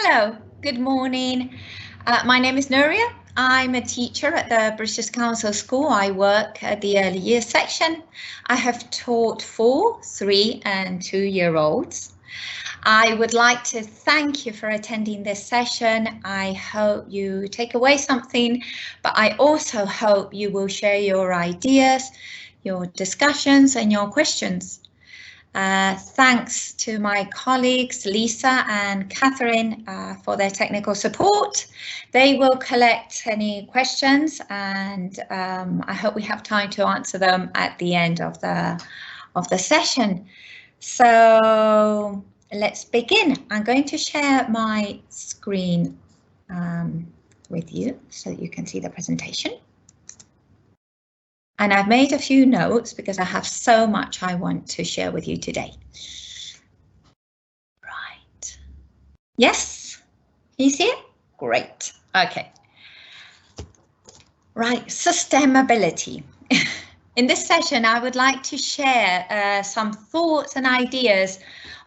Hello, good morning. My name is Nuria. I'm a teacher at the British Council School. I work at the early years section. I have taught 4, 3 and 2-year-olds. I would like to thank you for attending this session. I hope you take away something, but I also hope you will share your ideas, your discussions and your questions. Thanks to my colleagues Lisa and Catherine for their technical support. They will collect any questions and I hope we have time to answer them at the end of the session. So let's begin. I'm going to share my screen with you so that you can see the presentation. And I've made a few notes because I have so much I want to share with you today. Right. Yes, he's here? Great. Okay. Right, sustainability. In this session, I would like to share some thoughts and ideas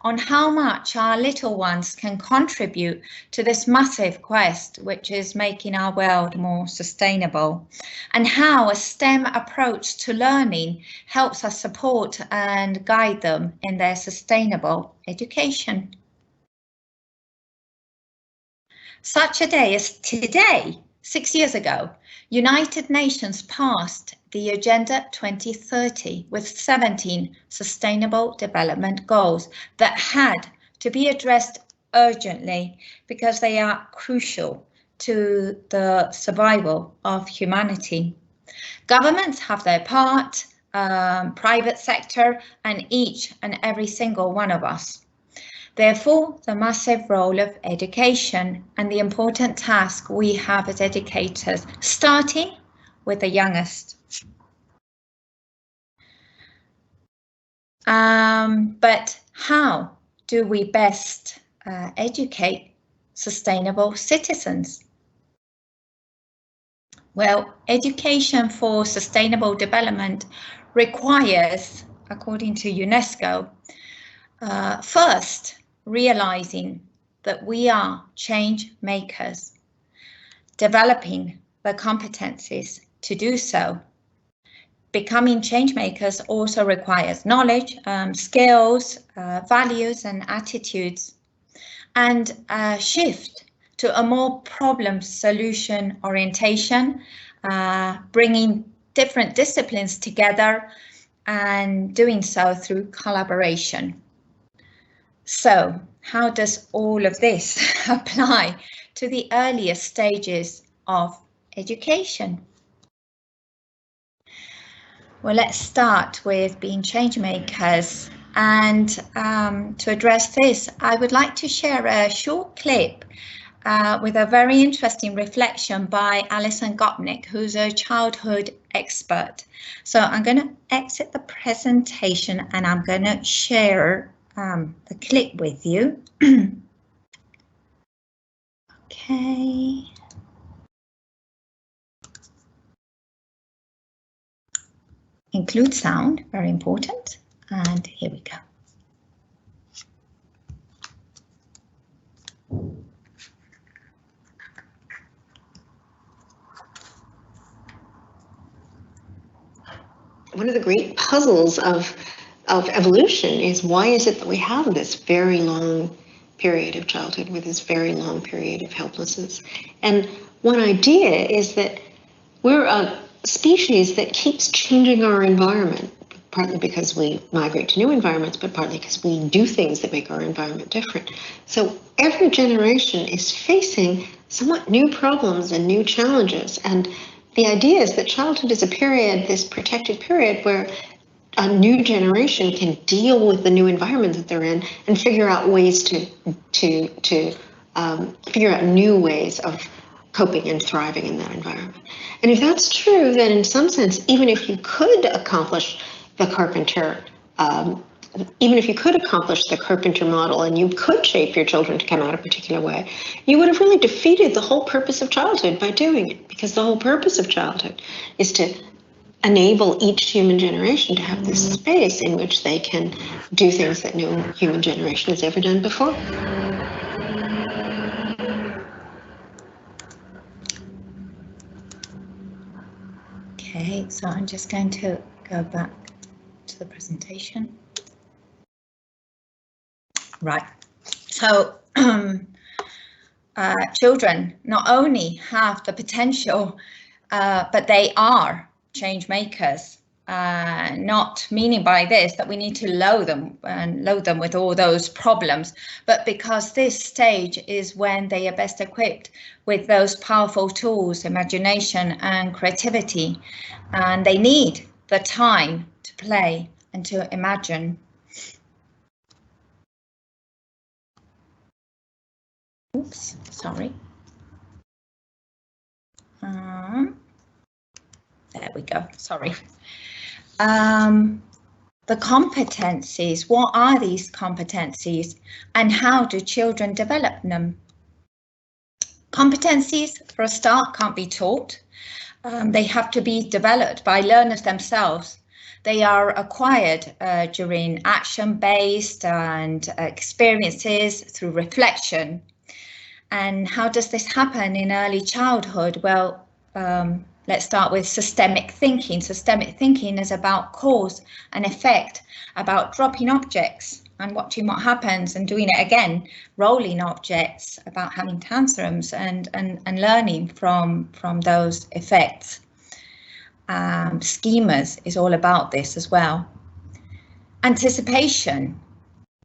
on how much our little ones can contribute to this massive quest, which is making our world more sustainable, and how a STEM approach to learning helps us support and guide them in their sustainable education. Such a day as today, 6 years ago, United Nations passed the Agenda 2030 with 17 Sustainable Development Goals that had to be addressed urgently because they are crucial to the survival of humanity. Governments have their part, private sector, and each and every single one of us. Therefore, the massive role of education and the important task we have as educators, starting with the youngest. But how do we best educate sustainable citizens? Well, education for sustainable development requires, according to UNESCO, first, realizing that we are change makers, developing the competencies to do so. Becoming change makers also requires knowledge, skills, values and attitudes, and a shift to a more problem solution orientation, bringing different disciplines together and doing so through collaboration. So, how does all of this apply to the earliest stages of education? Well, let's start with being change makers. And to address this, I would like to share a short clip with a very interesting reflection by Alison Gopnik, who's a childhood expert. So I'm going to exit the presentation and I'm going to share the clip with you. Okay. Include sound, very important. And here we go. One of the great puzzles of evolution is, why is it that we have this very long period of childhood with this very long period of helplessness? And one idea is that we're a species that keeps changing our environment, partly because we migrate to new environments, but partly because we do things that make our environment different. So every generation is facing somewhat new problems and new challenges. And the idea is that childhood is a period, this protected period, where a new generation can deal with the new environment that they're in and figure out ways to figure out new ways of coping and thriving in that environment. And if that's true, then in some sense, even if you could accomplish the carpenter, model, and you could shape your children to come out a particular way, you would have really defeated the whole purpose of childhood by doing it, because the whole purpose of childhood is to enable each human generation to have this space in which they can do things that no human generation has ever done before. Okay, so I'm just going to go back to the presentation. Right, so children not only have the potential, but they are change makers. Not meaning by this that we need to load them with all those problems, but because this stage is when they are best equipped with those powerful tools, imagination and creativity, and they need the time to play and to imagine. Oops, sorry. There we go, sorry. The competencies, what are these competencies and how do children develop them? Competencies, for a start, can't be taught. They have to be developed by learners themselves. They are acquired during action-based and experiences through reflection. And how does this happen in early childhood? Well, let's start with systemic thinking. Systemic thinking is about cause and effect, about dropping objects and watching what happens and doing it again, rolling objects, about having tantrums and learning from those effects. Schemas is all about this as well. Anticipation.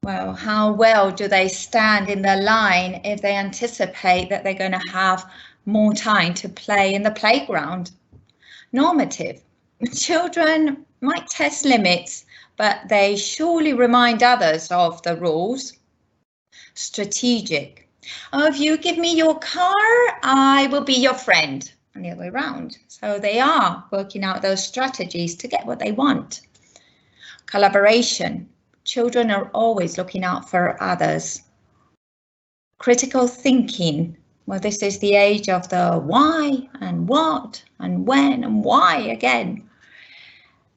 Well, how well do they stand in their line if they anticipate that they're going to have more time to play in the playground? Normative. Children might test limits, but they surely remind others of the rules. Strategic. Oh, if you give me your car, I will be your friend, and the other way around. So they are working out those strategies to get what they want. Collaboration. Children are always looking out for others. Critical thinking. Well, this is the age of the why and what and when and why again.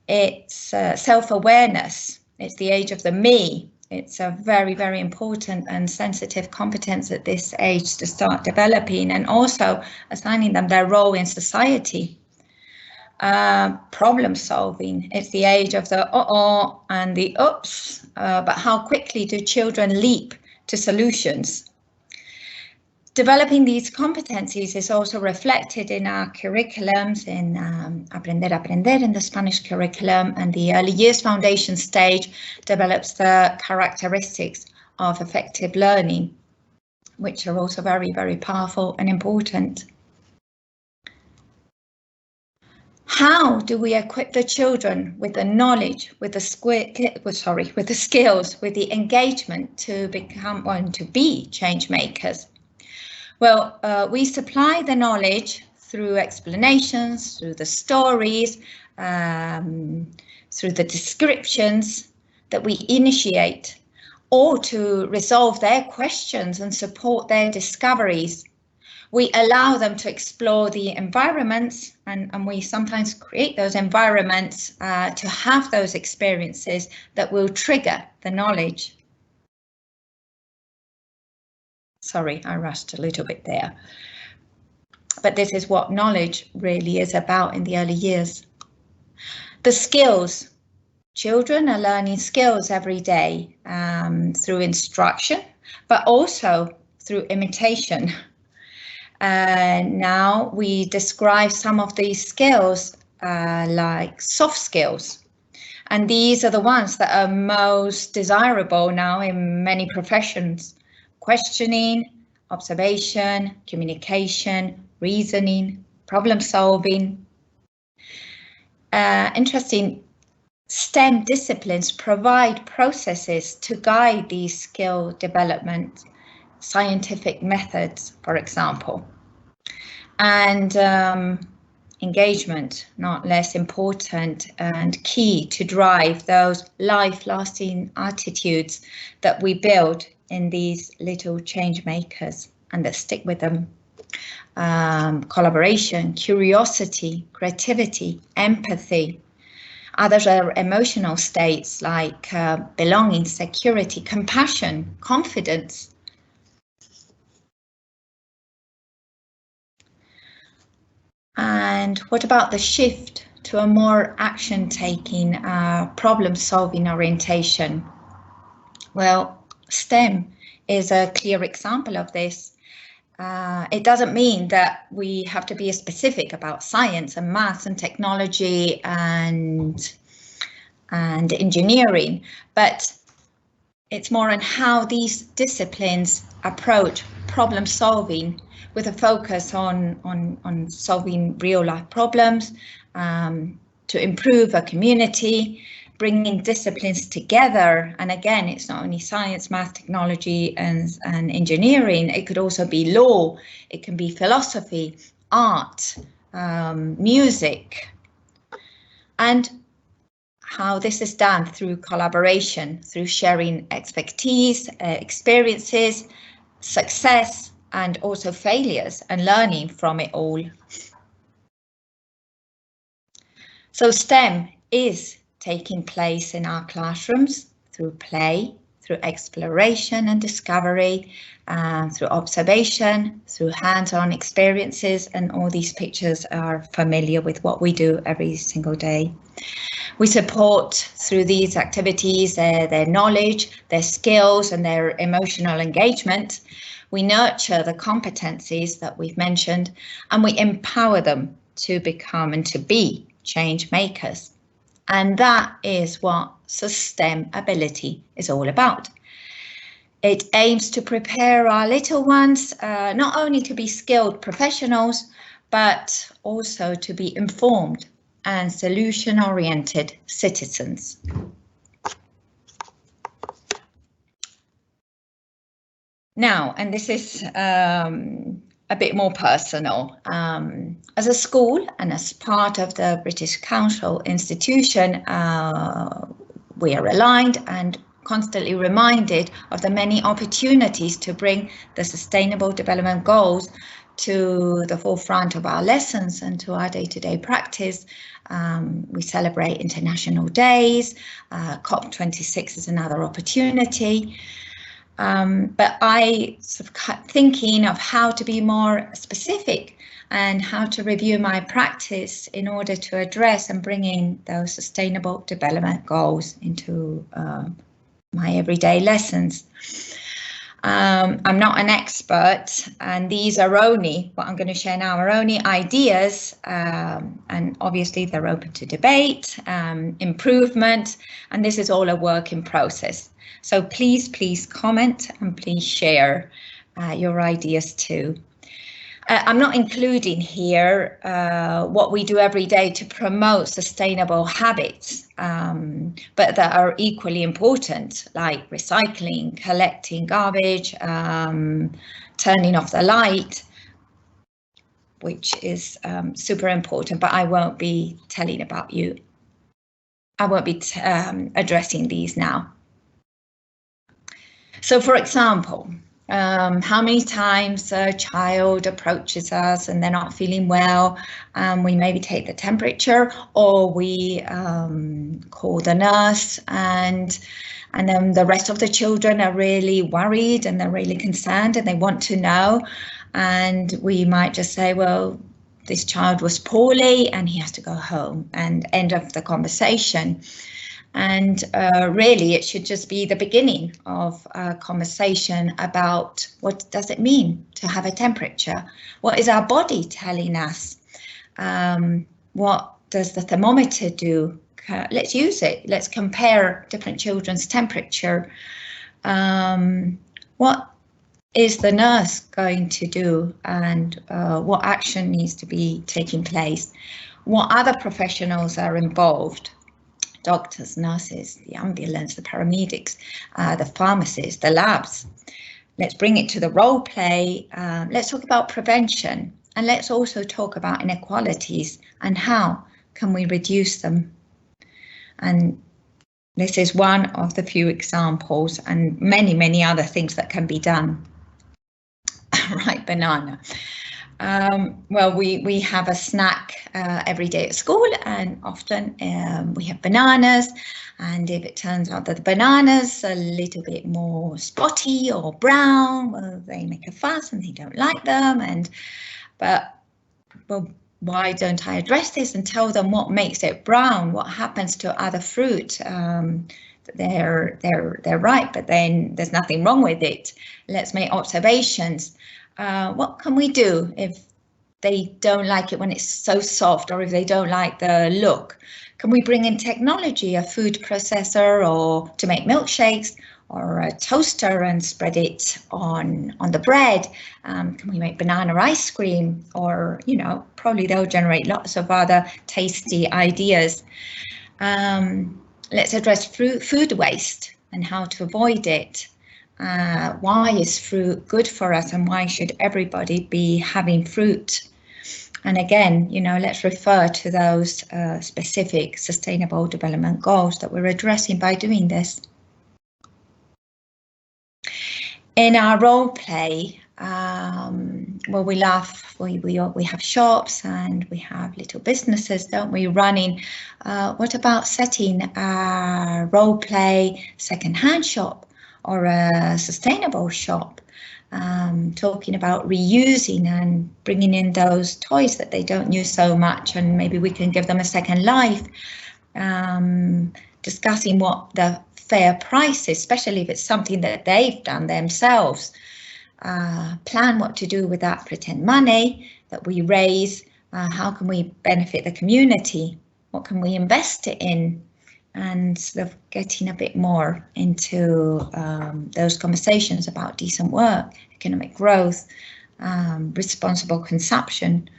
It's self-awareness. It's the age of the me. It's a very, very important and sensitive competence at this age to start developing, and also assigning them their role in society. Problem solving. It's the age of the uh-oh and the oops, but how quickly do children leap to solutions? Developing these competencies is also reflected in our curriculums, in Aprender in the Spanish curriculum, and the early years foundation stage develops the characteristics of effective learning, which are also very, very powerful and important. How do we equip the children with the knowledge, with the skills, with the engagement to become and to be change makers? Well, we supply the knowledge through explanations, through the stories, through the descriptions that we initiate, or to resolve their questions and support their discoveries. We allow them to explore the environments, and we sometimes create those environments to have those experiences that will trigger the knowledge. Sorry, I rushed a little bit there. But this is what knowledge really is about in the early years. The skills. Children are learning skills every day through instruction, but also through imitation. Now we describe some of these skills like soft skills. And these are the ones that are most desirable now in many professions. Questioning, observation, communication, reasoning, problem solving. Interesting, STEM disciplines provide processes to guide these skill development, scientific methods, for example. And engagement, not less important and key to drive those life-lasting attitudes that we build in these little change makers and that stick with them. Collaboration, curiosity, creativity, empathy. Others are emotional states like belonging, security, compassion, confidence. And what about the shift to a more action-taking, problem-solving orientation? Well, STEM is a clear example of this. It doesn't mean that we have to be specific about science and maths and technology and engineering, but it's more on how these disciplines approach problem solving with a focus on solving real life problems, to improve a community, bringing disciplines together. And again, it's not only science, math, technology and engineering, it could also be law, it can be philosophy, art, music. And how this is done through collaboration, through sharing expertise, experiences, success, and also failures, and learning from it all. So STEM is taking place in our classrooms through play, through exploration and discovery, through observation, through hands-on experiences, and all these pictures are familiar with what we do every single day. We support through these activities their knowledge, their skills and their emotional engagement. We nurture the competencies that we've mentioned, and we empower them to become and to be change makers. And that is what sustainability is all about. It aims to prepare our little ones not only to be skilled professionals, but also to be informed and solution-oriented citizens. Now, and this is a bit more personal. As a school and as part of the British Council institution, we are aligned and constantly reminded of the many opportunities to bring the Sustainable Development Goals to the forefront of our lessons and to our day-to-day practice. We celebrate international days, COP26 is another opportunity. But I sort of kept thinking of how to be more specific and how to review my practice in order to address and bring in those Sustainable Development Goals into my everyday lessons. I'm not an expert, and these are only, what I'm going to share now are only ideas, and obviously they're open to debate, improvement, and this is all a work in process. So please comment and please share your ideas too. I'm not including here what we do every day to promote sustainable habits, but that are equally important, like recycling, collecting garbage, turning off the light, which is super important, but I won't be telling about you. I won't be addressing these now. So, for example, how many times a child approaches us and they're not feeling well, we maybe take the temperature, or we call the nurse, and then the rest of the children are really worried and they're really concerned and they want to know, and we might just say, well, this child was poorly and he has to go home, and end of the conversation. And really, it should just be the beginning of a conversation about what does it mean to have a temperature? What is our body telling us? What does the thermometer do? Let's use it. Let's compare different children's temperature. What is the nurse going to do, and what action needs to be taking place? What other professionals are involved? Doctors, nurses, the ambulance, the paramedics, the pharmacists, the labs. Let's bring it to the role play. Let's talk about prevention, and let's also talk about inequalities and how can we reduce them. And this is one of the few examples, and many other things that can be done. Right, banana. Well, we have a snack every day at school, and often we have bananas, and if it turns out that the banana's a little bit more spotty or brown, well, they make a fuss and they don't like them, but well, why don't I address this and tell them what makes it brown? What happens to other fruit? They're ripe, but then there's nothing wrong with it. Let's make observations. What can we do if they don't like it when it's so soft, or if they don't like the look? Can we bring in technology, a food processor, or to make milkshakes, or a toaster and spread it on the bread? Can we make banana ice cream? Or, you know, probably they'll generate lots of other tasty ideas. Let's address food waste and how to avoid it. Why is fruit good for us, and why should everybody be having fruit? And again, you know, let's refer to those specific sustainable development goals that we're addressing by doing this. In our role play, well, we laugh, we have shops and we have little businesses, don't we, running. What about setting a role play second-hand shop or a sustainable shop? Talking about reusing and bringing in those toys that they don't use so much, and maybe we can give them a second life. Discussing what the fair price is, especially if it's something that they've done themselves. Plan what to do with that pretend money that we raise. How can we benefit the community? What can we invest it in? And sort of getting a bit more into those conversations about decent work, economic growth, responsible consumption.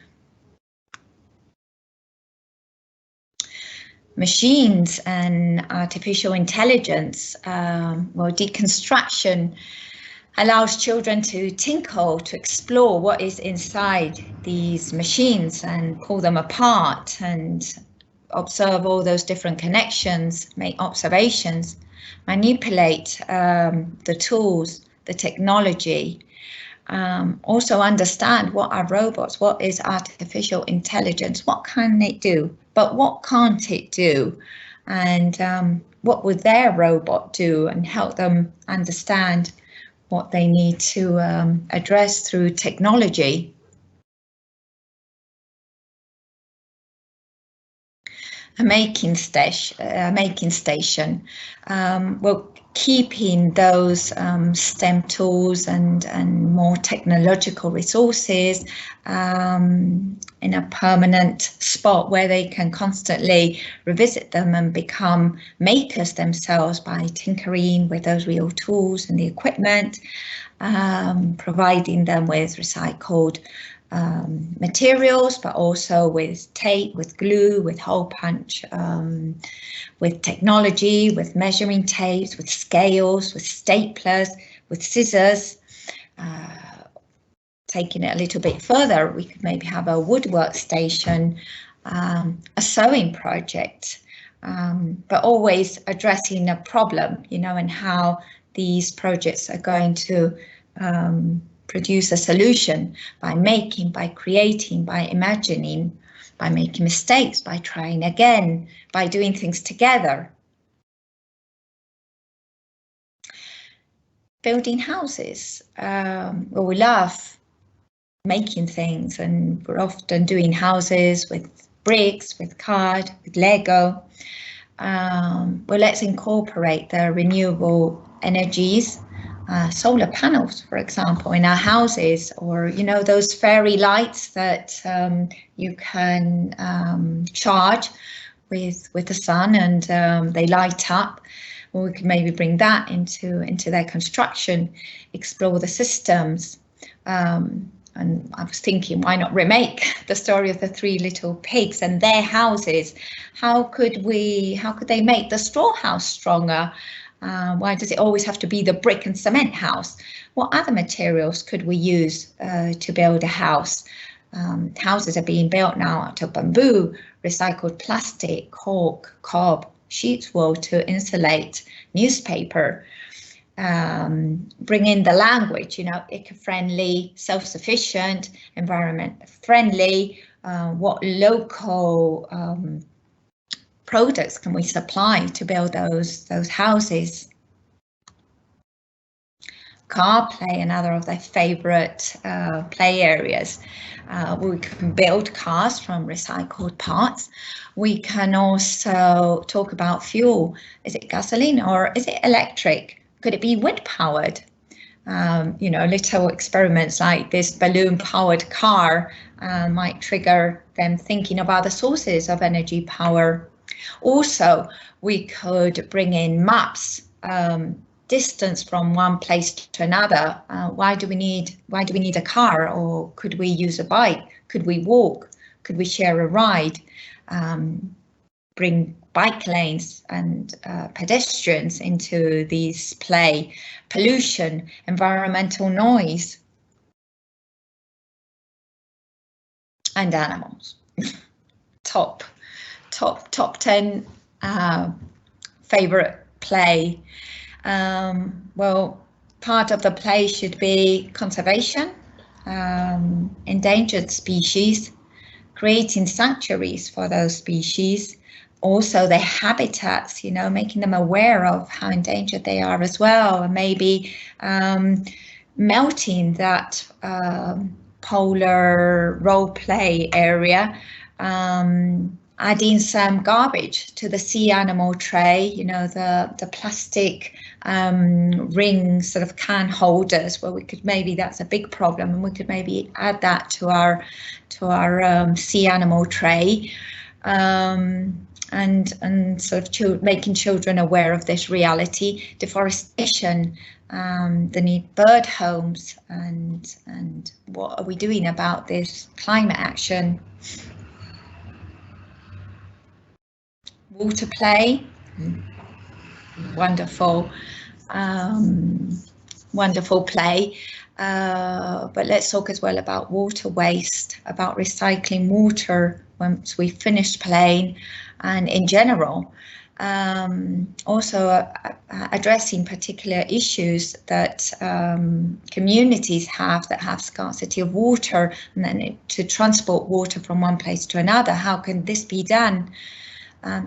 Machines and artificial intelligence, well, deconstruction allows children to tinkle, to explore what is inside these machines and pull them apart and observe all those different connections, make observations, manipulate the tools, the technology. Also understand what are robots, what is artificial intelligence, what can it do, but what can't it do, and what would their robot do, and help them understand what they need to address through technology. A making station, well, keeping those STEM tools and more technological resources in a permanent spot where they can constantly revisit them and become makers themselves by tinkering with those real tools and the equipment, providing them with recycled materials, but also with tape, with glue, with hole punch, with technology, with measuring tapes, with scales, with staplers, with scissors. Taking it a little bit further, we could maybe have a woodwork station, a sewing project, but always addressing a problem, you know, and how these projects are going to produce a solution by making, by creating, by imagining, by making mistakes, by trying again, by doing things together. Building houses. Well, we love making things, and we're often doing houses with bricks, with card, with Lego. Well, let's incorporate the renewable energies. Solar panels, for example, in our houses, or, you know, those fairy lights that you can charge with the sun, and they light up. Well, we could maybe bring that into their construction, explore the systems. And I was thinking, why not remake the story of the three little pigs and their houses? How could they make the straw house stronger? Why does it always have to be the brick and cement house? What other materials could we use to build a house? Houses are being built now out of bamboo, recycled plastic, cork, cob, sheet wool to insulate newspaper. Bring in the language, you know, eco-friendly, self-sufficient, environment-friendly. What local products can we supply to build those houses? car play, another of their favorite play areas. We can build cars from recycled parts. We can also talk about fuel. Is it gasoline or is it electric? Could it be wind powered? You know, little experiments like this balloon-powered car might trigger them thinking about the sources of energy power. Also, we could bring in maps, distance from one place to another. Why do we need a car, or could we use a bike? Could we walk? Could we share a ride? Bring bike lanes and pedestrians into these play. Pollution, environmental noise, and animals. top 10 favorite play. Well, part of the play should be conservation, endangered species, creating sanctuaries for those species, also their habitats, you know, making them aware of how endangered they are as well, and maybe melting that polar role play area, adding some garbage to the sea animal tray, you know, the plastic ring sort of can holders, where we could, maybe that's a big problem, and we could maybe add that to our sea animal tray, and sort of making children aware of this reality. Deforestation, the need bird homes, and what are we doing about this climate action. Water play, wonderful, wonderful play. But let's talk as well about water waste, about recycling water once we've finished playing, and in general. Also addressing particular issues that communities have that have scarcity of water, and then to transport water from one place to another. How can this be done?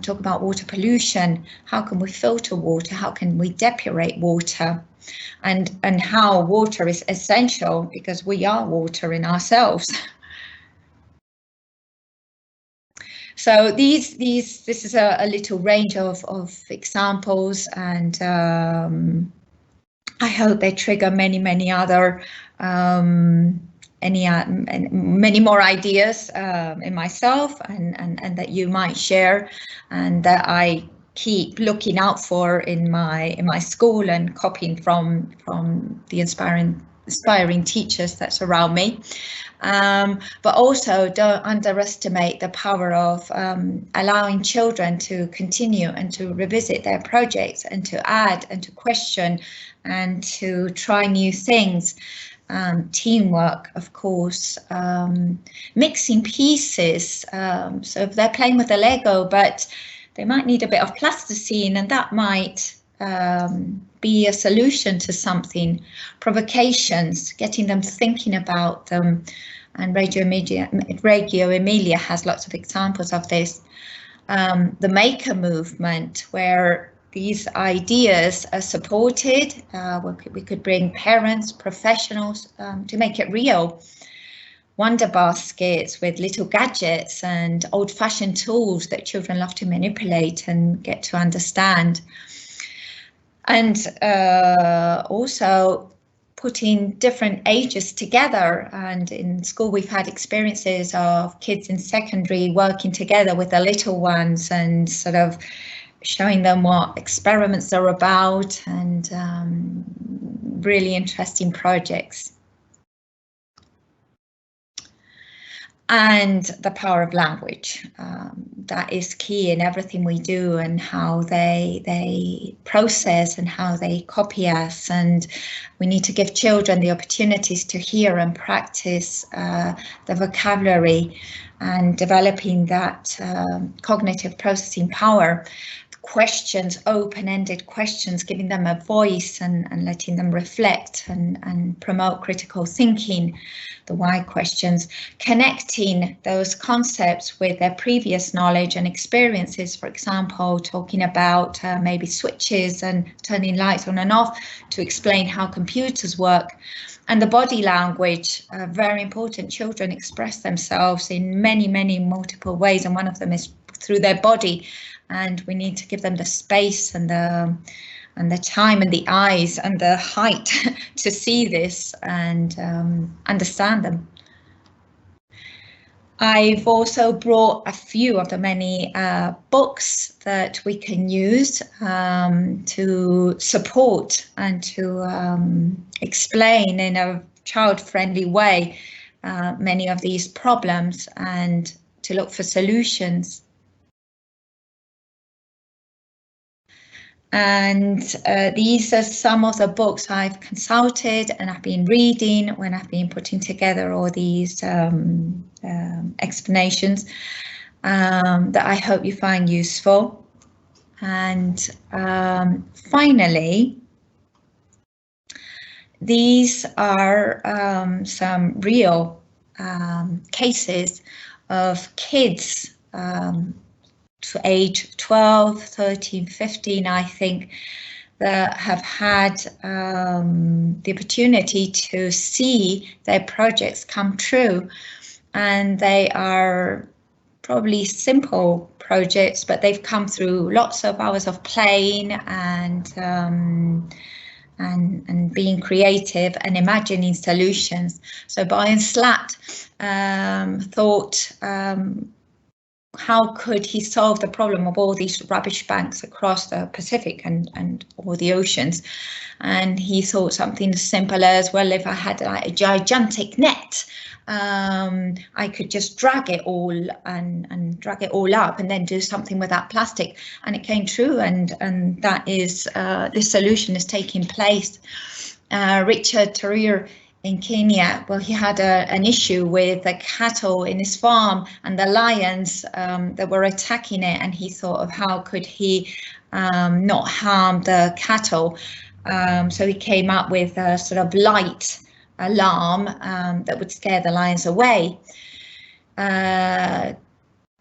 Talk about water pollution. How can we filter water? How can we depurate water? And how water is essential, because we are water in ourselves. So this is a little range of examples, and I hope they trigger many other many more ideas in myself, and that you might share, and that I keep looking out for in my school, and copying from the inspiring teachers that surround me. But also don't underestimate the power of allowing children to continue and to revisit their projects, and to add and to question and to try new things. Teamwork, of course, mixing pieces. So if they're playing with the Lego, but they might need a bit of plasticine, and that might be a solution to something. Provocations, getting them thinking about them, and Radio Emilia has lots of examples of this. The maker movement, where these ideas are supported. We could bring parents, professionals to make it real. Wonder baskets with little gadgets and old-fashioned tools that children love to manipulate and get to understand. And also putting different ages together. And in school, we've had experiences of kids in secondary working together with the little ones, and sort of showing them what experiments are about, and really interesting projects. And the power of language, that is key in everything we do, and how they process and how they copy us. And we need to give children the opportunities to hear and practice the vocabulary, and developing that cognitive processing power. questions, open-ended questions, giving them a voice and letting them reflect and promote critical thinking, the why questions, connecting those concepts with their previous knowledge and experiences, for example, talking about maybe switches and turning lights on and off to explain how computers work. And the body language, very important. Children express themselves in many multiple ways, and one of them is through their body. And we need to give them the space and the time and the eyes and the height to see this and understand them. I've also brought a few of the many books that we can use to support and to explain in a child-friendly way many of these problems and to look for solutions. And these are some of the books I've consulted and I've been reading when I've been putting together all these explanations that I hope you find useful. And finally, these are some real cases of kids to age 12, 13, 15, I think, that have had the opportunity to see their projects come true. And they are probably simple projects, but they've come through lots of hours of playing and being creative and imagining solutions. So Brian Slatt thought, how could he solve the problem of all these rubbish banks across the Pacific and all the oceans? And he thought something as simple as, well, if I had like a gigantic net, I could just drag it all and drag it all up and then do something with that plastic. And it came true, and that is this solution is taking place. Richard Turir in Kenya, well, he had an issue with the cattle in his farm and the lions that were attacking it, and he thought of how could he not harm the cattle. So he came up with a sort of light alarm that would scare the lions away. Kenneth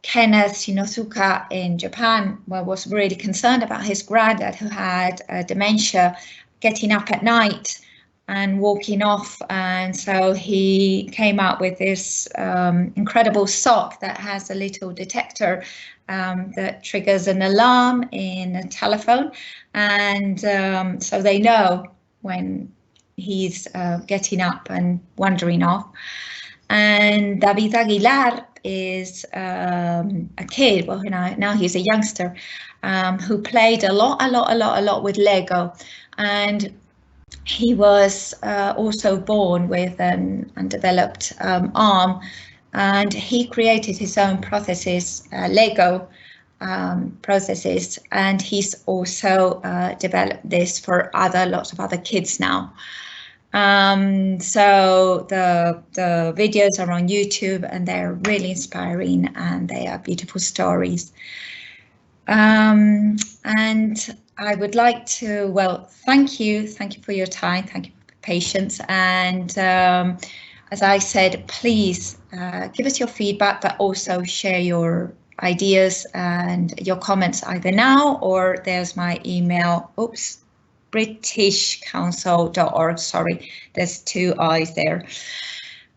Shinosuka in Japan was really concerned about his granddad who had dementia, getting up at night and walking off, and so he came up with this incredible sock that has a little detector that triggers an alarm in a telephone, and so they know when he's getting up and wandering off. And David Aguilar is a kid, well, now he's a youngster, who played a lot with Lego, and he was also born with an undeveloped arm, and he created his own prosthesis, Lego prosthesis, and he's also developed this for lots of other kids now. So the videos are on YouTube, and they're really inspiring, and they are beautiful stories. And I would like to, well, thank you for your time, thank you for your patience, and as I said, please give us your feedback, but also share your ideas and your comments either now, or there's my email, britishcouncil.org, sorry, there's two I's there.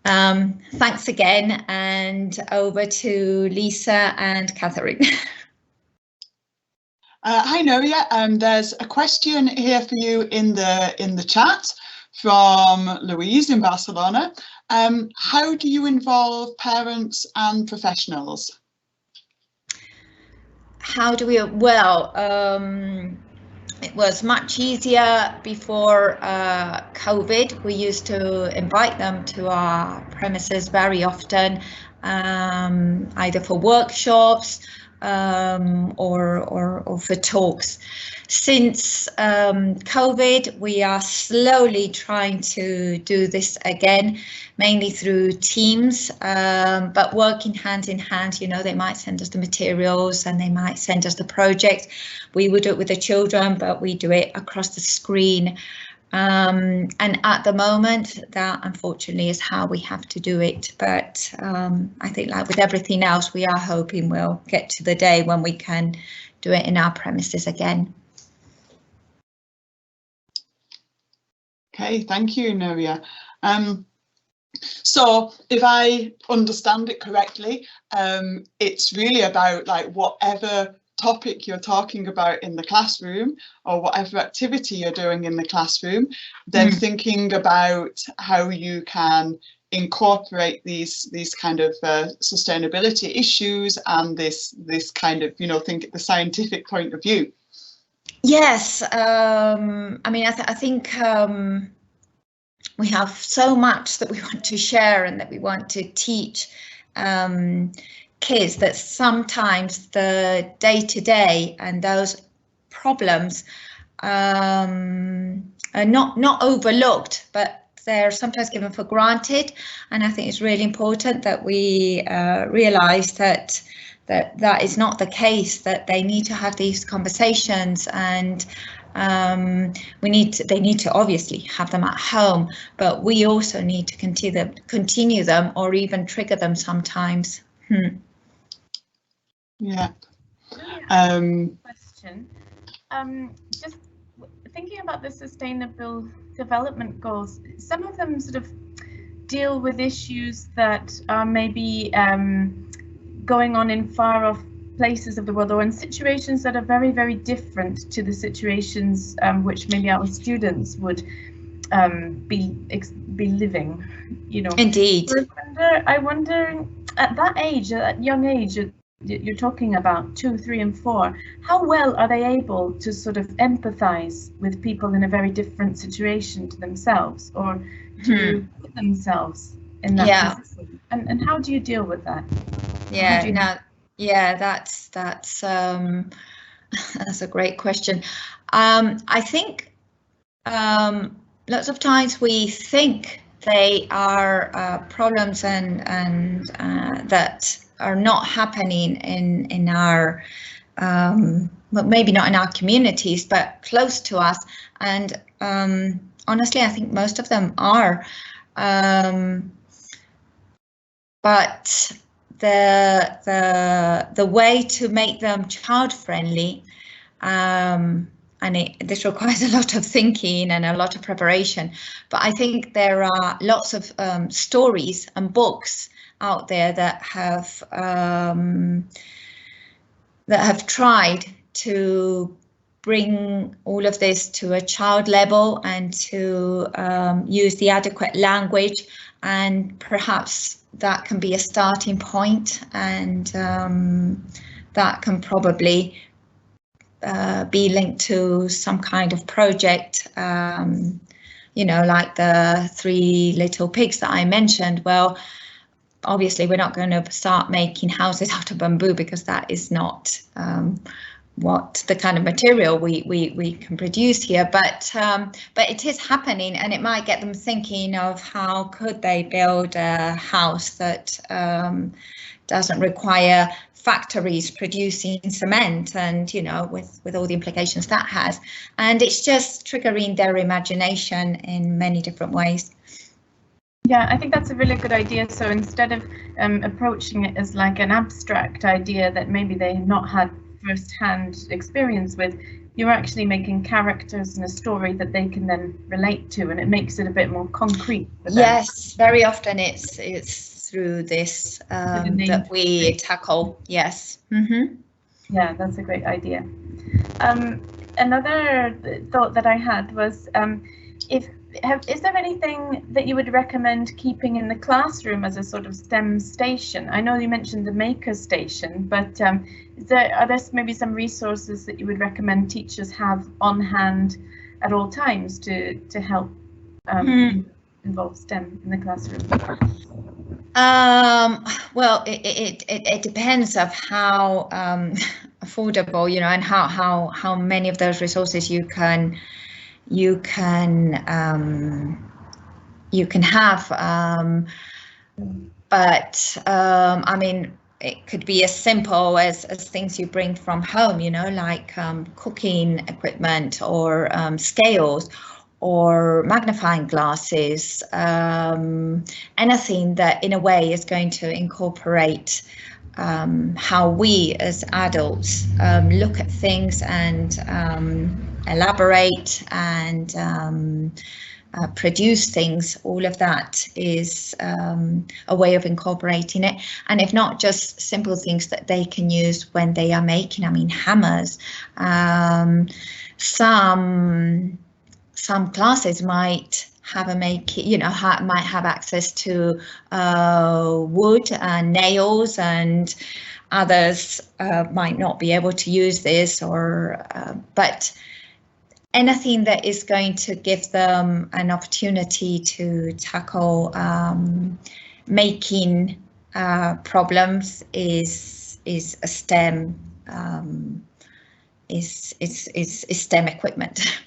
Thanks again, and over to Lisa and Catherine. Hi Nuria, there's a question here for you in the chat from Louise in Barcelona. How do you involve parents and professionals? How do we, well, it was much easier before COVID. We used to invite them to our premises very often, either for workshops or for talks. Since COVID, we are slowly trying to do this again, mainly through Teams, but working hand in hand. You know, they might send us the materials and they might send us the project. We would do it with the children, but we do it across the screen. And at the moment, that unfortunately is how we have to do it. But I think, like with everything else, we are hoping we'll get to the day when we can do it in our premises again. Okay, thank you, Nuria. So if I understand it correctly, it's really about like whatever topic you're talking about in the classroom or whatever activity you're doing in the classroom, then thinking about how you can incorporate these kind of sustainability issues and this kind of, you know, think the scientific point of view. Yes, I mean, I think we have so much that we want to share and that we want to teach kids, that sometimes the day-to-day and those problems are not overlooked, but they're sometimes given for granted. And I think it's really important that we realise that is not the case, that they need to have these conversations, and they need to obviously have them at home, but we also need to continue them or even trigger them sometimes. Yeah. Question. Just thinking about the Sustainable Development Goals, some of them sort of deal with issues that are maybe going on in far off places of the world, or in situations that are very, very different to the situations which maybe our students would be living, you know. Indeed. I wonder at that age, at that young age, you're talking about 2, 3 and 4, how well are they able to sort of empathize with people in a very different situation to themselves, or to put themselves in that position? And how do you deal with that? That's that's a great question. I think lots of times we think they are problems and that are not happening in our, well, maybe not in our communities, but close to us. And honestly, I think most of them are. But the way to make them child friendly, and this requires a lot of thinking and a lot of preparation, but I think there are lots of stories and books out there that have tried to bring all of this to a child level and to use the adequate language, and perhaps that can be a starting point, and that can probably be linked to some kind of project, you know, like the 3 Little Pigs that I mentioned. Well, obviously we're not going to start making houses out of bamboo, because that is not what the kind of material we can produce here, but it is happening, and it might get them thinking of how could they build a house that doesn't require factories producing cement, and you know, with all the implications that has. And it's just triggering their imagination in many different ways. Yeah, I think that's a really good idea. So instead of approaching it as like an abstract idea that maybe they've not had first-hand experience with, you're actually making characters in a story that they can then relate to, and it makes it a bit more concrete for them. Yes, very often it's through this that we tackle. Yes. Yeah, that's a great idea. Another thought that I had was, is there anything that you would recommend keeping in the classroom as a sort of STEM station? I know you mentioned the maker station, but are there maybe some resources that you would recommend teachers have on hand at all times to help involve STEM in the classroom? Well, it depends of how affordable, you know, and how many of those resources you can have. But I mean, it could be as simple as things you bring from home, you know, like cooking equipment or scales or magnifying glasses, anything that in a way is going to incorporate how we as adults look at things and elaborate and produce things. All of that is a way of incorporating it, and if not just simple things that they can use when they are making, I mean, hammers. Some classes might have might have access to wood and nails, and others might not be able to use this, or but anything that is going to give them an opportunity to tackle making problems is a STEM is STEM equipment.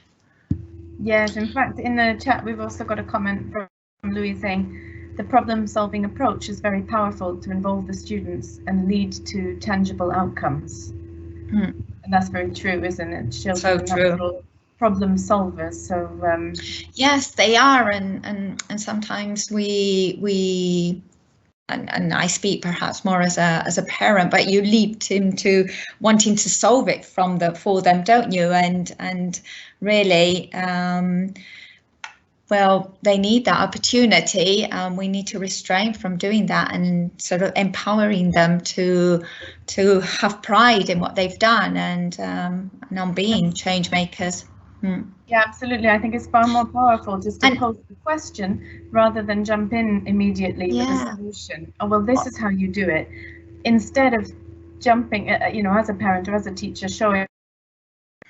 Yes, in fact, in the chat, we've also got a comment from Louis saying, the problem-solving approach is very powerful to involve the students and lead to tangible outcomes. And that's very true, isn't it? Children So true. Problem solvers. So yes, they are, and sometimes we and I speak perhaps more as a parent, but you leap into wanting to solve it for them, don't you? And really, well, they need that opportunity. We need to restrain from doing that and sort of empowering them to have pride in what they've done and on being change makers. Yeah, absolutely. I think it's far more powerful just to pose the question rather than jump in immediately with a solution. Oh, well, this is how you do it. Instead of jumping, you know, as a parent or as a teacher, showing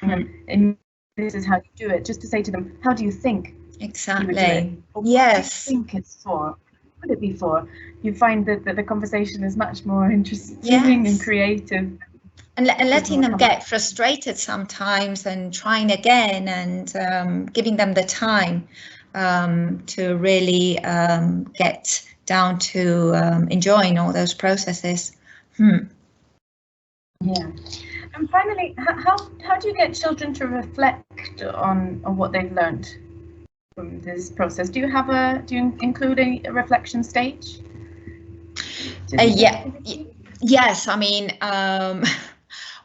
them this is how you do it, just to say to them, how do you think? Exactly. Or Yes. What do you think it's for? What would it be for? You find that the conversation is much more interesting and creative. And letting them get frustrated sometimes and trying again and giving them the time to really get down to enjoying all those processes. Yeah. And finally, how do you get children to reflect on what they've learned from this process? Do you include a reflection stage? Yes, I mean,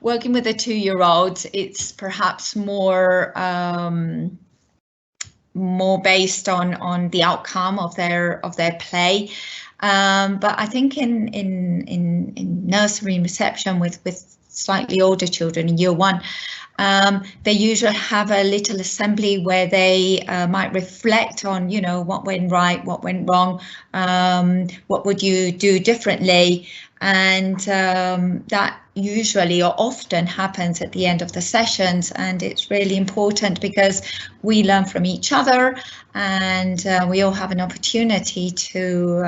working with a 2-year-old, it's perhaps more based on the outcome of their play, but I think in nursery reception with slightly older children in year 1, they usually have a little assembly where they might reflect on, you know, what went right, what went wrong, what would you do differently, and that usually or often happens at the end of the sessions, and it's really important because we learn from each other, and we all have an opportunity to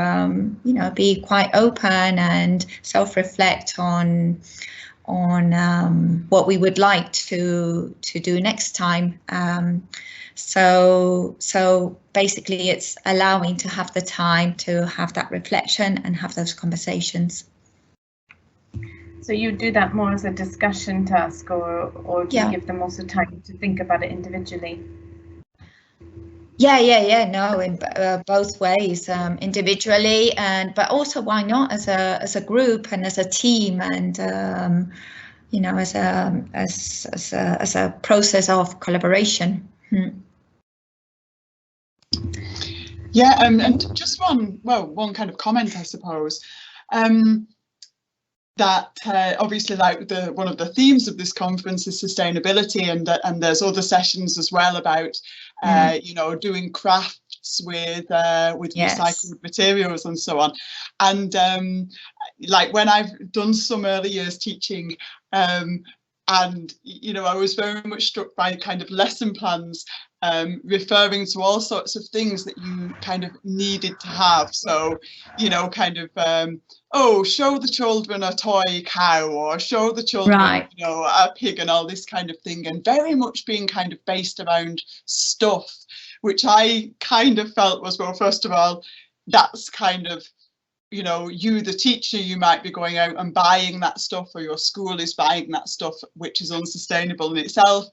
you know, be quite open and self-reflect on what we would like to do next time. So basically it's allowing to have the time to have that reflection and have those conversations. So you do that more as a discussion task, or do you give them also time to think about it individually? No, in both ways, individually, but also why not as a group and as a team, and you know, as a process of collaboration. Yeah, and just one kind of comment, I suppose. That obviously, like, one of the themes of this conference is sustainability, and there's other sessions as well about you know, doing crafts with recycled materials and so on. And like when I've done some early years teaching, And, you know, I was very much struck by kind of lesson plans referring to all sorts of things that you kind of needed to have. So, you know, kind of, oh, show the children a toy cow, or show the children, Right. you know, a pig, and all this kind of thing, and very much being kind of based around stuff, which I kind of felt was, well, first of all, that's kind of, you know, you, the teacher, you might be going out and buying that stuff, or your school is buying that stuff, which is unsustainable in itself.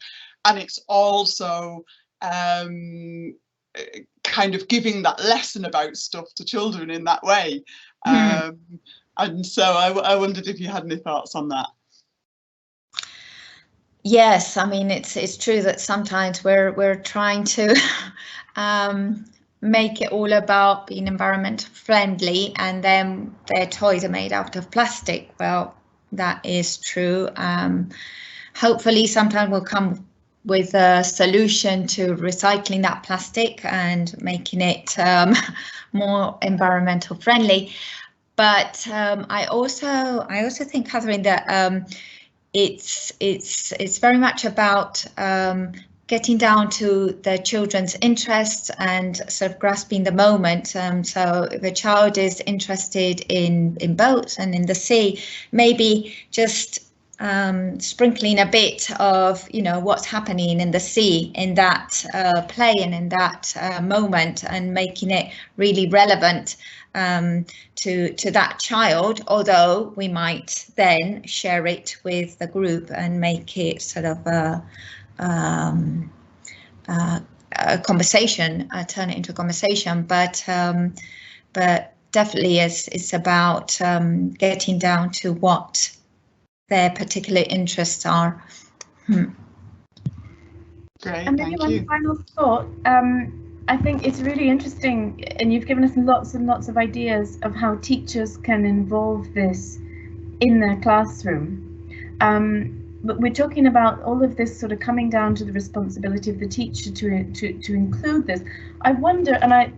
And it's also kind of giving that lesson about stuff to children in that way. And so I wondered if you had any thoughts on that. Yes, I mean, it's true that sometimes we're trying to make it all about being environmental friendly, and then their toys are made out of plastic. Well, that is true. Hopefully sometime we'll come with a solution to recycling that plastic and making it more environmental friendly. But I also think, Catherine, that it's very much about getting down to the children's interests and sort of grasping the moment. So if a child is interested in boats and in the sea, maybe just sprinkling a bit of, you know, what's happening in the sea in that play and in that moment, and making it really relevant to that child, although we might then share it with the group and make it sort of a conversation, turn it into a conversation. But definitely it's about getting down to what their particular interests are. Great, and maybe thank you. one final thought. I think it's really interesting, and you've given us lots and lots of ideas of how teachers can involve this in their classroom. But we're talking about all of this sort of coming down to the responsibility of the teacher to include this. I wonder, and I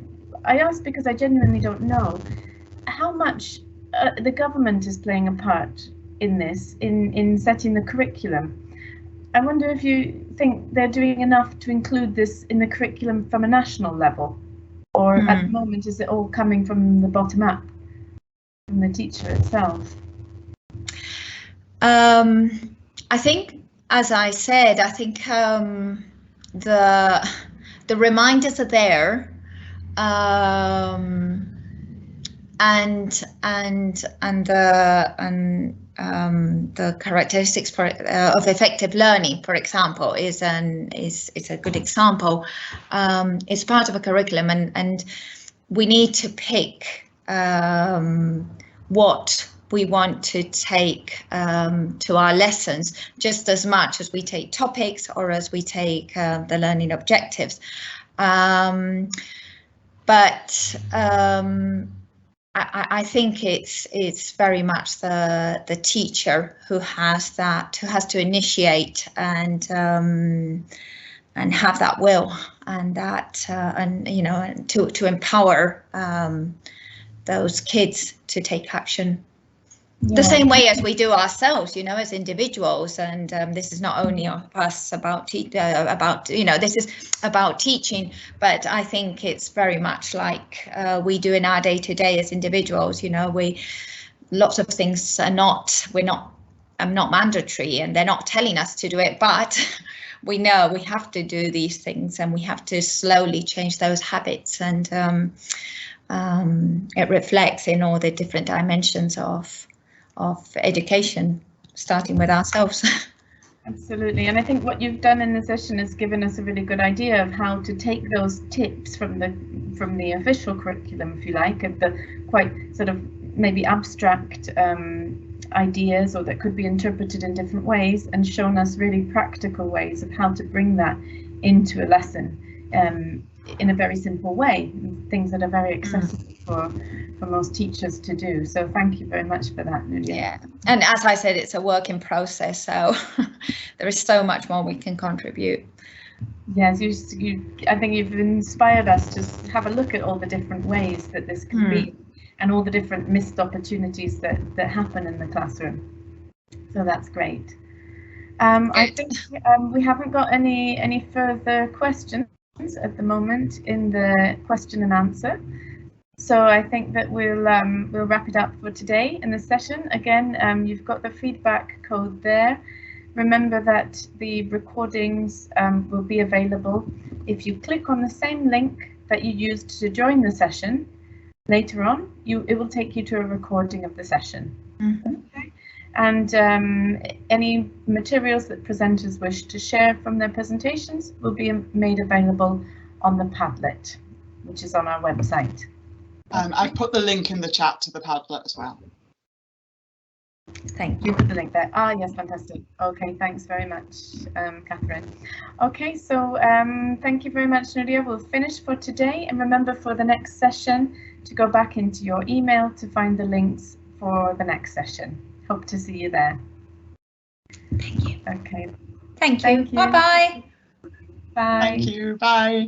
ask because I genuinely don't know, how much the government is playing a part in this, in setting the curriculum. I wonder if you think they're doing enough to include this in the curriculum from a national level, or at the moment is it all coming from the bottom up, from the teacher itself? I think, as I said, I think the reminders are there, the characteristics of effective learning, for example, is a good example. It's part of a curriculum, and we need to pick what we want to take to our lessons, just as much as we take topics or as we take the learning objectives. I think it's very much the teacher who has to initiate and have that will, and that and you know, to empower those kids to take action. The same way as we do ourselves, you know, as individuals. And this is not only us about you know, this is about teaching, but I think it's very much like we do in our day-to-day as individuals. You know, lots of things are not mandatory, and they're not telling us to do it, but we know we have to do these things, and we have to slowly change those habits, and it reflects in all the different dimensions of education, starting with ourselves. Absolutely, and I think what you've done in the session has given us a really good idea of how to take those tips from the official curriculum, if you like, of the quite sort of maybe abstract ideas, or that could be interpreted in different ways, and shown us really practical ways of how to bring that into a lesson in a very simple way, things that are very accessible for most teachers to do. So thank you very much for that, Nuria. Yeah, and as I said, it's a work in process, so there is so much more we can contribute. Yes, I think you've inspired us to have a look at all the different ways that this can be, and all the different missed opportunities that happen in the classroom. So that's great. I think we haven't got any further questions at the moment in the question and answer. So I think that we'll wrap it up for today in the session. Again, you've got the feedback code there. Remember that the recordings will be available if you click on the same link that you used to join the session. Later on, it will take you to a recording of the session. Mm-hmm. Okay. And any materials that presenters wish to share from their presentations will be made available on the Padlet, which is on our website. I've put the link in the chat to the Padlet as well. Thank you. Put the link there. Ah, yes, fantastic. Okay, thanks very much, Catherine. Okay, so thank you very much, Nuria. We'll finish for today, and remember for the next session to go back into your email to find the links for the next session. Hope to see you there. Thank you. Okay. Thank you. Bye-bye. Bye. Thank you. Bye.